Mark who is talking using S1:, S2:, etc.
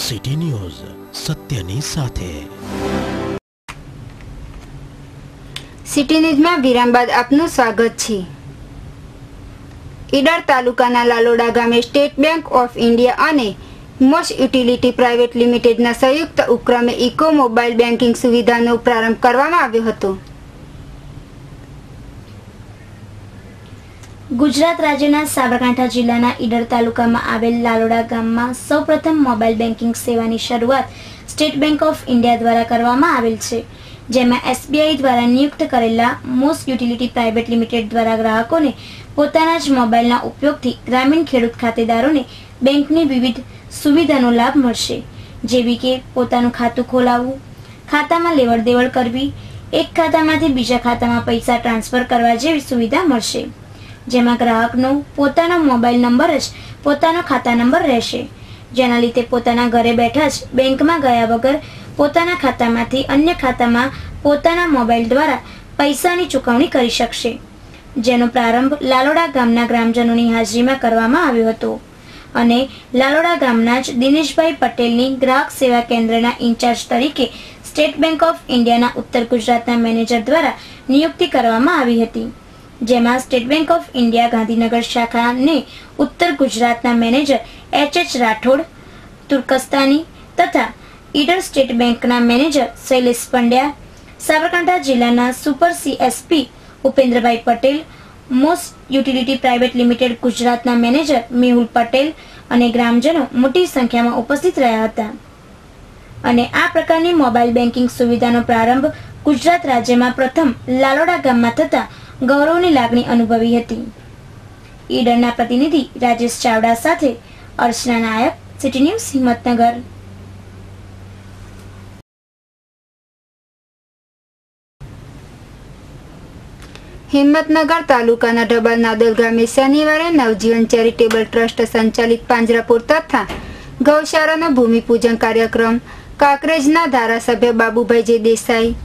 S1: City news સત્યની સાથે।
S2: City ન્યૂઝમાં વિરામ બાદ આપનું સ્વાગત છે। ઈડર તાલુકાના લાલોડા ગામે સ્ટેટ બેંક ઓફ ઇન્ડિયા અને મોસ્ટ યુટિલિટી પ્રાઇવેટ લિમિટેડના સંયુક્ત ઉપક્રમે ઇકો મોબાઈલ બેન્કિંગ સુવિધાનો પ્રારંભ કરવામાં આવ્યો હતો।
S3: ગુજરાત રાજ્યના સાબરકાંઠા જિલ્લાના ઈડર તાલુકામાં આવેલ લાલોડા ગામમાં સૌપ્રથમ મોબાઈલ બેન્કિંગ સેવાની શરૂઆત સ્ટેટ બેંક ઓફ ઇન્ડિયા દ્વારા કરવામાં આવેલ છે, જેમાં એસબીઆઈ દ્વારા નિયુક્ત કરેલા મોસ્ટ યુટિલિટી પ્રાઇવેટ લિમિટેડ દ્વારા ગ્રાહકોને પોતાના જ મોબાઈલના ઉપયોગથી ગ્રામીણ ખેડૂત ખાતેદારોને બેંકની વિવિધ સુવિધાનો લાભ મળશે, જેવી કે પોતાનું ખાતું ખોલાવવું, ખાતામાં લેવડ દેવડ કરવી, એક ખાતામાંથી બીજા ખાતામાં પૈસા ટ્રાન્સફર કરવા જેવી સુવિધા મળશે, જેમાં ગ્રાહકનો પોતાનો મોબાઈલ નંબર જ પોતાનો ખાતા નંબર રહેશે, જેના લીધે પોતાના ઘરે બેઠા જ બેંકમાં ગયા વગર પોતાના ખાતામાંથી અન્ય ખાતામાં પોતાના મોબાઈલ દ્વારા પૈસાની ચૂકવણી કરી શકશે, જેનો પ્રારંભ લાલોડા ગામના ગ્રામજનોની હાજરીમાં કરવામાં આવ્યો હતો અને લાલોડા ગામના જ દિનેશભાઈ પટેલની ગ્રાહક સેવા કેન્દ્રના ઇન્ચાર્જ તરીકે સ્ટેટ બેંક ઓફ ઇન્ડિયાના ઉત્તર ગુજરાતના મેનેજર દ્વારા નિયુક્તિ કરવામાં આવી હતી, જેમાં state bank of India Gandhinagar શાખાને ઉત્તર ગુજરાતના મેનેજર એચ રાઠોડ તુર્કસ્તાની તથા ઈડર સ્ટેટ બેંકના મેનેજર શૈલેષ પંડ્યા, સાબરકાંઠા જિલ્લાના super CSP Upendrabhai Patel, most utility private limited ગુજરાતના મેનેજર મેહુલ પટેલ અને ગ્રામજનો મોટી સંખ્યામાં ઉપસ્થિત રહ્યા હતા અને આ પ્રકારની મોબાઈલ બેન્કિંગ સુવિધાનો પ્રારંભ ગુજરાત રાજ્યમાં પ્રથમ લાલોડા ગામમાં થતા ગૌરવની લાગણી અનુભવી હતી। ઈડરના પ્રતિનિધિ રાજેશ ચાવડા સાથે અર્ચના નાયક, સિટી ન્યૂઝ હિંમતનગર।
S2: હિંમતનગર તાલુકાના ઢબાલ નાદલ ગામે શનિવારે નવજીવન ચેરિટેબલ ટ્રસ્ટ સંચાલિત પાંજરાપોર તથા ગૌશાળાનો ભૂમિપૂજન કાર્યક્રમ કાંકરેજના ધારાસભ્ય બાબુભાઈ જે દેસાઈ,